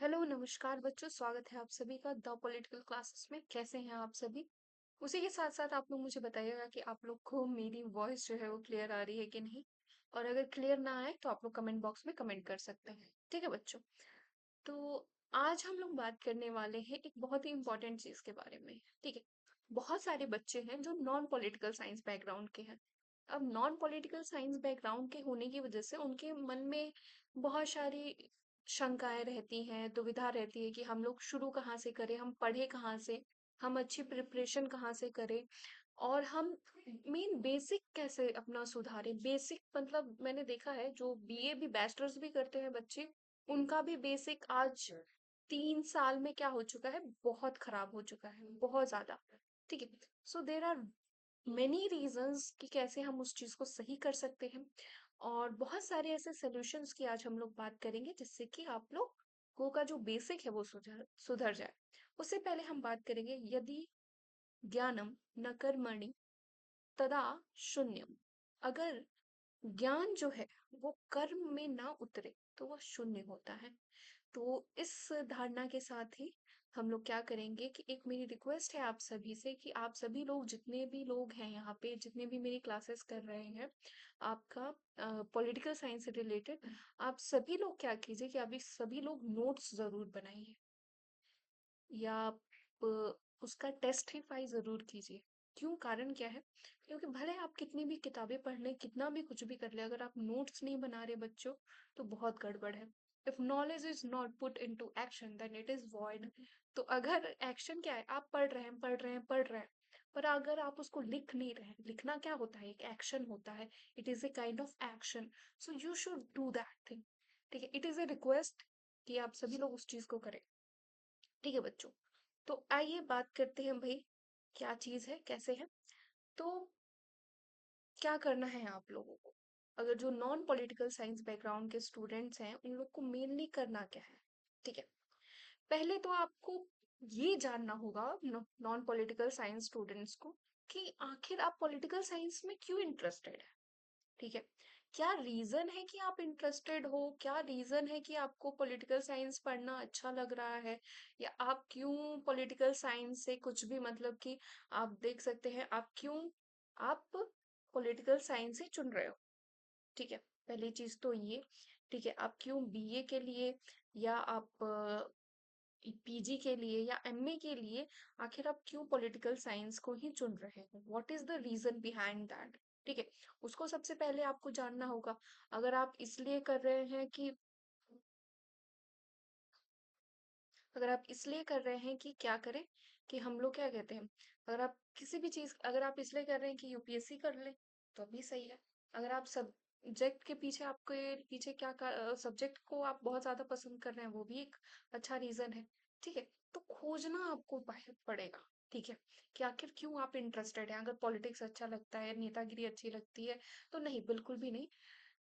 Hello नमस्कार बच्चों, स्वागत है आप सभी का द पॉलिटिकल क्लासेस में। कैसे हैं आप सभी? उसी के साथ साथ आप लोग मुझे बताइएगा कि आप लोग को मेरी वॉइस जो है वो क्लियर आ रही है कि नहीं। और अगर क्लियर ना आए तो आप लोग कमेंट बॉक्स में कमेंट कर सकते हैं। ठीक है बच्चों। तो आज हम लोग बात करने वाले हैं एक बहुत ही इंपॉर्टेंट चीज के बारे में। ठीक है। बहुत सारे बच्चे हैं जो नॉन पॉलिटिकल साइंस बैकग्राउंड के हैं। अब नॉन पॉलिटिकल साइंस बैकग्राउंड के होने की वजह से उनके मन में बहुत सारी शंकाएं रहती हैं, दुविधा रहती है कि हम लोग शुरू कहाँ से करें, हम पढ़े कहाँ से, हम अच्छी प्रिपरेशन कहाँ से करें, और हम मेन बेसिक कैसे अपना सुधारें। बेसिक मतलब मैंने देखा है जो बीए भी बैचलर्स भी करते हैं बच्चे, उनका भी बेसिक आज 3 साल में क्या हो चुका है, बहुत खराब हो चुका है, बहुत ज्यादा। ठीक है। सो देर आर मेनी रीजंस कि कैसे हम उस चीज को सही कर सकते हैं, और बहुत सारे ऐसे सॉल्यूशंस की आज हम लोग बात करेंगे जिससे कि आप लोग को का जो बेसिक है वो सुधर सुधर जाए। उससे पहले हम बात करेंगे, यदि ज्ञानम न कर्मणि तदा शून्यम। अगर ज्ञान जो है वो कर्म में ना उतरे तो वह शून्य होता है। तो इस धारणा के साथ ही हम लोग क्या करेंगे कि एक मेरी रिक्वेस्ट है आप सभी से कि आप सभी लोग, जितने भी लोग हैं यहाँ पे, जितने भी मेरी क्लासेस कर रहे हैं आपका पॉलिटिकल साइंस से रिलेटेड, आप सभी लोग क्या कीजिए कि अभी सभी लोग नोट्स जरूर बनाइए, या आप उसका टेस्टिफाई जरूर कीजिए। क्यों? कारण क्या है? क्योंकि भले आप कितनी भी किताबें पढ़ लें, कितना भी कुछ भी कर ले, अगर आप नोट्स नहीं बना रहे बच्चों तो बहुत गड़बड़ है। If knowledge is not put into action then it is void. तो अगर एक्शन क्या है, आप पढ़ रहे हैं पढ़ रहे हैं पढ़ रहे हैं, पर अगर आप उसको लिख नहीं रहे हैं, लिखना क्या होता है, एक एक्शन होता है। It is a kind of action. So you should do that thing. ठीक है। इट इज ए रिक्वेस्ट कि आप सभी लोग उस चीज को करें। ठीक है बच्चों। तो आइए बात करते हैं भाई, क्या चीज है, कैसे है। तो क्या करना है आप लोगों को, अगर जो नॉन पॉलिटिकल साइंस बैकग्राउंड के स्टूडेंट्स हैं उन लोग को मेनली करना क्या है। ठीक है। पहले तो आपको ये जानना होगा नॉन पॉलिटिकल साइंस स्टूडेंट्स को कि आखिर आप पॉलिटिकल साइंस में क्यों इंटरेस्टेड है। ठीक है। क्या रीजन है कि आप इंटरेस्टेड हो, क्या रीजन है कि आपको पॉलिटिकल साइंस पढ़ना अच्छा लग रहा है, या आप क्यों पॉलिटिकल साइंस से कुछ भी, मतलब कि आप देख सकते हैं आप क्यों आप पॉलिटिकल साइंस से चुन रहे हो। ठीक है। पहली चीज तो ये। ठीक है। आप क्यों बीए के लिए, या आप पीजी के लिए, या एमए के लिए, आखिर आप क्यों पॉलिटिकल साइंस को ही चुन रहे हो, what is the reason behind that. ठीक है। उसको सबसे पहले आपको जानना होगा। अगर आप इसलिए कर रहे हैं कि अगर आप इसलिए कर रहे हैं कि क्या करें, कि हम लोग क्या कहते हैं, अगर आप किसी भी चीज, अगर आप इसलिए कर रहे हैं कि यूपीएससी कर ले तो भी सही है। अगर आप सब्जेक्ट के पीछे, आपके पीछे क्या सब्जेक्ट को आप बहुत ज्यादा पसंद कर रहे हैं, वो भी एक अच्छा रीजन है। ठीक है। तो खोजना आपको पड़ेगा। ठीक है। कि आखिर क्यों आप इंटरेस्टेड हैं। अगर पॉलिटिक्स अच्छा लगता है, नेतागिरी अच्छी लगती है, तो नहीं, बिल्कुल भी नहीं।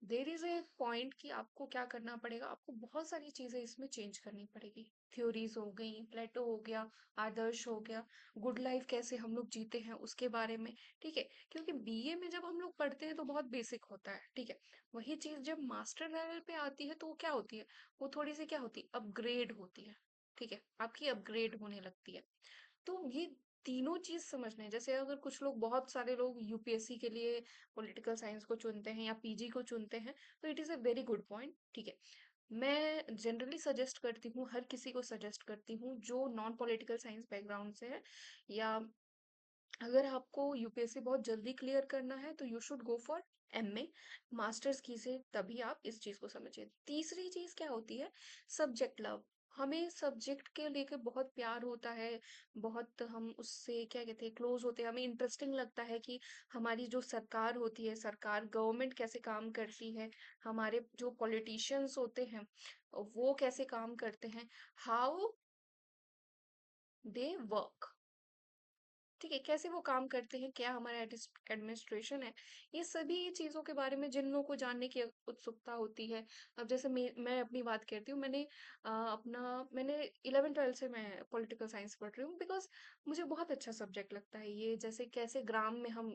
देर इज ए पॉइंट कि आपको क्या करना पड़ेगा, आपको बहुत सारी चीजें इसमें चेंज करनी पड़ेगी। थ्योरीज हो गई, प्लेटो हो गया, आदर्श हो गया, गुड लाइफ कैसे हम लोग जीते हैं उसके बारे में। ठीक है। क्योंकि बीए में जब हम लोग पढ़ते हैं तो बहुत बेसिक होता है। ठीक है। वही चीज जब मास्टर लेवल पे आती है तो वो क्या होती है, वो थोड़ी सी क्या होती है, अपग्रेड होती है। ठीक है। आपकी अपग्रेड होने लगती है। तो ये तीनों चीज समझना है। जैसे अगर कुछ लोग, बहुत सारे लोग यूपीएससी के लिए पॉलिटिकल साइंस को चुनते हैं या पीजी को चुनते हैं, तो it is a very good point. ठीक है। मैं जनरली सजेस्ट करती हूँ, हर किसी को सजेस्ट करती हूँ जो नॉन पॉलिटिकल साइंस बैकग्राउंड से है, या अगर आपको यूपीएससी बहुत जल्दी क्लियर करना है तो you should go for MA masters की से, तभी आप इस चीज को समझिए। तीसरी चीज क्या होती है, सब्जेक्ट लव। हमें सब्जेक्ट के लेके बहुत प्यार होता है, बहुत हम उससे क्या कहते हैं, क्लोज होते हैं, हमें इंटरेस्टिंग लगता है कि हमारी जो सरकार होती है, सरकार गवर्नमेंट कैसे काम करती है, हमारे जो पॉलिटिशियंस होते हैं वो कैसे काम करते हैं, हाउ दे वर्क। ठीक है, कैसे वो काम करते हैं, क्या हमारा एडमिनिस्ट्रेशन है, ये सभी चीज़ों के बारे में जिन लोगों को जानने की उत्सुकता होती है। अब जैसे मैं अपनी बात करती हूँ, मैंने 11th 12th से मैं पॉलिटिकल साइंस पढ़ रही हूँ, बिकॉज मुझे बहुत अच्छा सब्जेक्ट लगता है ये। जैसे कैसे ग्राम में हम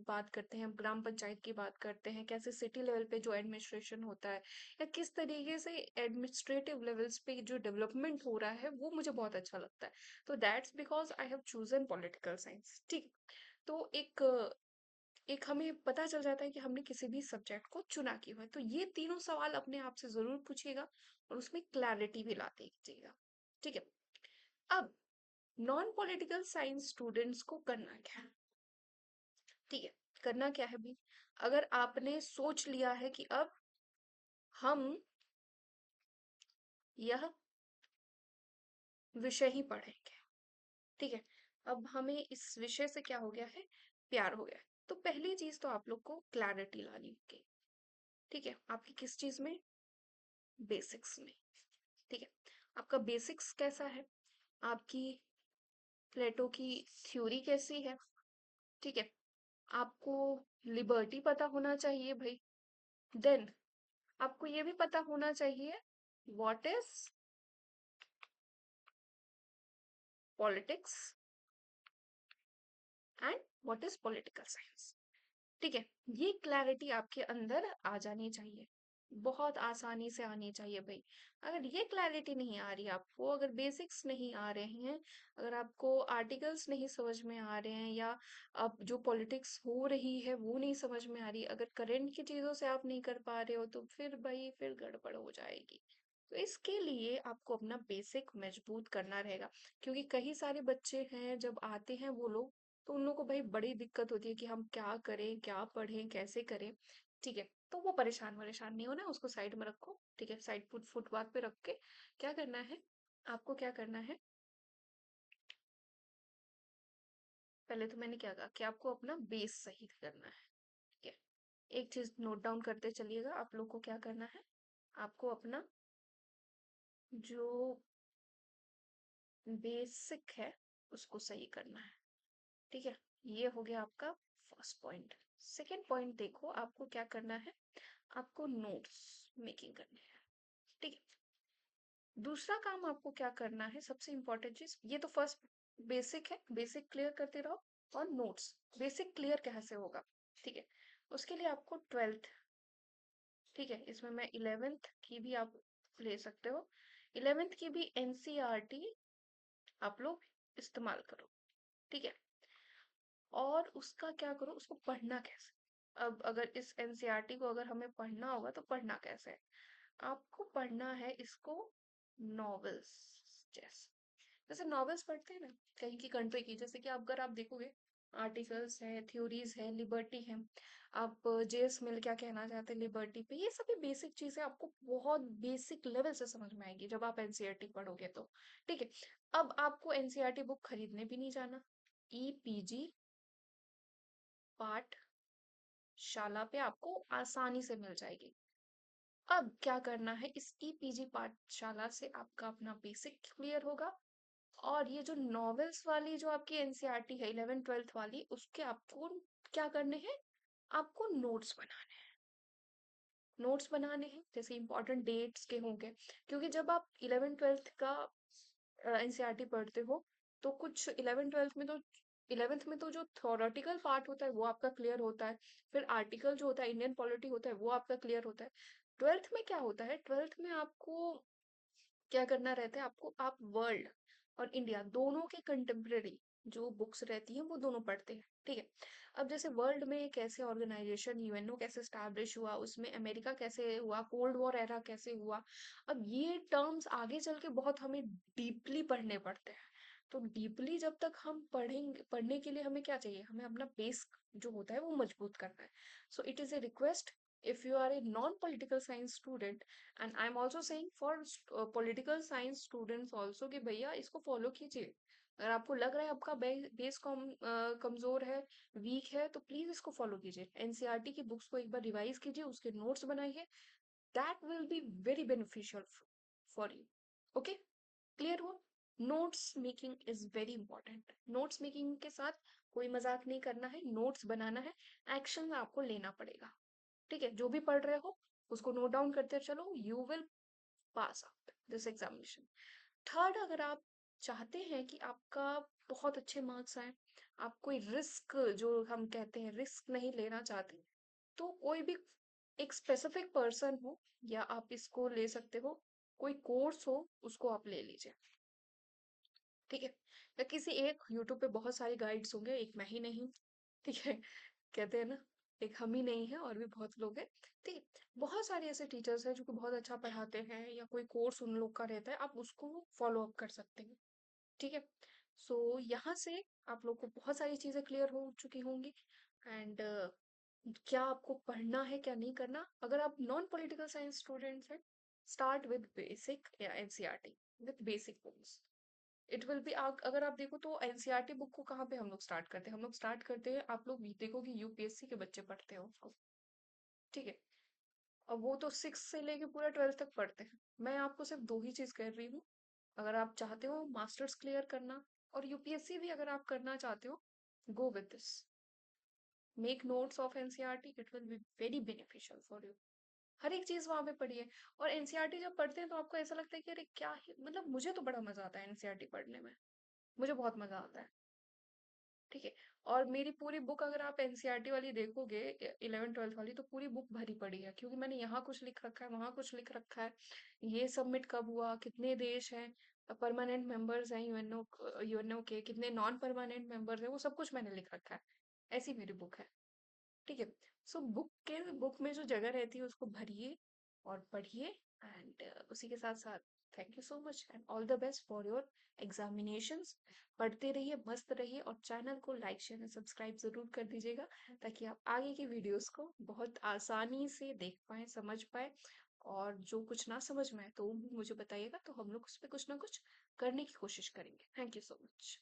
बात करते हैं, हम ग्राम पंचायत की बात करते हैं, कैसे सिटी लेवल पे जो एडमिनिस्ट्रेशन होता है, या किस तरीके से एडमिनिस्ट्रेटिव लेवल्स पे जो डेवलपमेंट हो रहा है, वो मुझे बहुत अच्छा लगता है। तो that's because I have chosen political science. ठीक। तो एक हमें पता चल जाता है कि हमने किसी भी सब्जेक्ट को चुना क्यों है। तो ये तीनों सवाल अपने आप से जरूर पूछिएगा और उसमें क्लैरिटी भी लाते कीजिएगा। ठीक है। अब नॉन पॉलिटिकल साइंस स्टूडेंट्स को करना क्या है? ठीक है, करना क्या है भी, अगर आपने सोच लिया है कि अब हम यह विषय ही पढ़ेंगे, ठीक है, अब हमें इस विषय से क्या हो गया है, प्यार हो गया है, तो पहली चीज तो आप लोग को क्लैरिटी लानी होगी। ठीक है, आपकी किस चीज में? बेसिक्स में। ठीक है, आपका बेसिक्स कैसा है, आपकी प्लेटो की थ्योरी कैसी है? ठीक है, आपको लिबर्टी पता होना चाहिए भाई। देन आपको ये भी पता होना चाहिए what is politics and what is political science. ठीक है, ये क्लैरिटी आपके अंदर आ जानी चाहिए, बहुत आसानी से आनी चाहिए भाई। अगर ये क्लैरिटी नहीं आ रही आपको, अगर बेसिक्स नहीं आ रहे हैं, अगर आपको आर्टिकल्स नहीं समझ में आ रहे हैं, या अब जो पॉलिटिक्स हो रही है वो नहीं समझ में आ रही, अगर करंट की चीजों से आप नहीं कर पा रहे हो, तो फिर भाई फिर गड़बड़ हो जाएगी। तो इसके लिए आपको अपना बेसिक मजबूत करना रहेगा, क्योंकि कई सारे बच्चे हैं जब आते हैं वो लोग, तो उन लोगों को भाई बड़ी दिक्कत होती है कि हम क्या करें, क्या पढ़ें, कैसे करें। ठीक है, तो वो परेशान नहीं होना, उसको साइड में रखो। ठीक है, साइड फुटपाथ पे रख के क्या करना है, आपको क्या करना है, पहले तो मैंने क्या कहा कि आपको अपना बेस सही करना है। ठीक है, एक चीज नोट डाउन करते चलिएगा, आप लोग को क्या करना है, आपको अपना जो बेसिक है उसको सही करना है। ठीक है, ये हो गया आपका फर्स्ट पॉइंट। सेकेंड पॉइंट देखो, आपको क्या करना है, आपको नोट्स मेकिंग करनी है। ठीक है, दूसरा काम आपको क्या करना है, सबसे इंपॉर्टेंट चीज, ये तो फर्स्ट बेसिक है, बेसिक क्लियर करते रहो। और नोट्स, बेसिक क्लियर कैसे होगा? ठीक है, उसके लिए आपको 12th, ठीक है, इसमें मैं 11th की भी आप ले सकते हो, 11th की भी एनसीईआरटी आप लोग इस्तेमाल करो। ठीक है, और उसका क्या करो, उसको पढ़ना कैसे? अब अगर इस एनसीईआरटी को अगर हमें पढ़ना होगा तो पढ़ना कैसे है? आपको पढ़ना है इसको नॉवेल्स जैसे, जैसे नॉवेल्स पढ़ते हैं ना कहीं की कंट्री की, जैसे कि अगर आप देखोगे आर्टिकल्स है, थ्योरीज है, लिबर्टी है, आप जेएस मिल क्या कहना चाहते हैं लिबर्टी पे, ये सभी बेसिक चीजें आपको बहुत बेसिक लेवल से समझ में आएगी जब आप एनसीईआरटी पढ़ोगे तो। ठीक है, अब आपको एनसीईआरटी बुक खरीदने भी नहीं जाना, ईपीजी पाठशाला पे आपको आसानी से मिल जाएगी। अब क्या करना है, इस ईपीजी पाठशाला से आपका अपना बेसिक क्लियर होगा, और ये जो नॉवेल्स वाली जो आपकी एनसीईआरटी है 11th 12th वाली, उसके आपको क्या करने हैं, आपको नोट्स बनाने हैं। नोट्स बनाने हैं जैसे इंपॉर्टेंट डेट्स के होंगे, क्योंकि जब आप 11th 12th का एनसीईआरटी पढ़ते हो, तो कुछ 11th 12th में तो 11th में तो जो थ्योरेटिकल पार्ट होता है वो आपका क्लियर होता है, फिर आर्टिकल जो होता है, इंडियन पॉलिटी होता है, वो आपका क्लियर होता है। 12th में क्या होता है, 12th में आपको क्या करना रहता है, आपको आप वर्ल्ड और इंडिया दोनों के कंटेम्प्रेरी जो बुक्स रहती हैं वो दोनों पढ़ते हैं। ठीक है, अब जैसे वर्ल्ड में कैसे ऑर्गेनाइजेशन यूएनओ कैसे स्टैब्लिश हुआ, उसमें अमेरिका कैसे हुआ, कोल्ड वॉर एरा कैसे हुआ, अब ये टर्म्स आगे चल के बहुत हमें डीपली पढ़ने पड़ते हैं। तो डीपली जब तक हम पढ़ेंगे, पढ़ने के लिए हमें क्या चाहिए, हमें अपना बेस जो होता है वो मजबूत करना है। So it is a request, if you are a non-political science student, and I'm also saying for political science students also, कि भैया इसको फॉलो कीजिए। अगर आपको लग रहा है आपका बेस कमजोर है, वीक है, तो प्लीज इसको फॉलो कीजिए, एनसीईआरटी की बुक्स को एक बार रिवाइज कीजिए, उसके नोट्स बनाइए, that will be very beneficial for you. Okay, clear हुआ? Notes making is very important. Notes making के साथ कोई मजाक नहीं करना है, नोट्स बनाना है, एक्शन आपको लेना पड़ेगा। ठीक है, जो भी पढ़ रहे हो उसको नोट डाउन करते चलो, you will pass out this examination. Third, अगर आप चाहते हैं कि आपका बहुत अच्छे मार्क्स आए, आप कोई रिस्क, जो हम कहते हैं रिस्क नहीं लेना चाहते, तो कोई भी एक स्पेसिफिक पर्सन हो, या आप इसको ले सकते हो, कोई कोर्स हो उसको आप ले लीजिए। ठीक है, या किसी एक, यूट्यूब पे बहुत सारे गाइड्स होंगे, एक मैं ही नहीं हूँ। ठीक है, कहते हैं ना, एक हम ही नहीं है और भी बहुत लोग हैं। ठीक है, बहुत सारे ऐसे टीचर्स हैं जो कि बहुत अच्छा पढ़ाते हैं, या कोई कोर्स उन लोग का रहता है, आप उसको फॉलो अप कर सकते हैं। ठीक है, सो यहाँ से आप लोग को बहुत सारी चीजें क्लियर हो चुकी होंगी। एंड क्या आपको पढ़ना है क्या नहीं करना, अगर आप नॉन पॉलिटिकल साइंस स्टूडेंट्स हैं, स्टार्ट विद बेसिक या NCERT, with basic books. It will B, अगर आप देखो तो एनसीईआरटी बुक को कहाँ पे हम लोग स्टार्ट करते हैं, हम लोग स्टार्ट करते हैं, आप लोग देखो कि यूपीएससी के बच्चे पढ़ते हैं उसको। ठीक है, अब वो तो 6 से लेके पूरा 12 तक पढ़ते हैं। मैं आपको सिर्फ दो ही चीज कह रही हूँ। अगर आप चाहते हो मास्टर्स क्लियर करना, और यूपीएससी भी अगर आप करना चाहते हो, go with this, make notes of NCERT, it will be very beneficial for you. हर एक चीज वहां पे पढ़ी है। और एनसीईआरटी जब पढ़ते हैं तो आपको ऐसा लगता है कि अरे क्या ही, मतलब मुझे तो बड़ा मजा आता है एनसीईआरटी पढ़ने में, मुझे बहुत मजा आता है। ठीक है, और मेरी पूरी बुक अगर आप एनसीईआरटी वाली देखोगे, 11th 12th वाली, तो पूरी बुक भरी पड़ी है, क्योंकि मैंने यहाँ कुछ लिख रखा है, वहां कुछ लिख रखा है, ये सबमिट कब हुआ, कितने देश हैं, परमानेंट मेंबर्स हैं यूएनओ, यूएनओ के कितने नॉन परमानेंट मेंबर्स हैं, वो सब कुछ मैंने लिख रखा है। ऐसी मेरी बुक है। ठीक है, सो बुक में जो जगह रहती है उसको भरिए और पढ़िए। एंड उसी के साथ साथ thank you so much and all the best for your examinations. पढ़ते रहिए, मस्त रहिए, और चैनल को लाइक शेयर एंड सब्सक्राइब जरूर कर दीजिएगा, ताकि आप आगे की वीडियोस को बहुत आसानी से देख पाए, समझ पाए। और जो कुछ ना समझ में आए तो वो भी मुझे बताइएगा, तो हम लोग उस पर कुछ ना कुछ करने की कोशिश करेंगे। Thank you so much.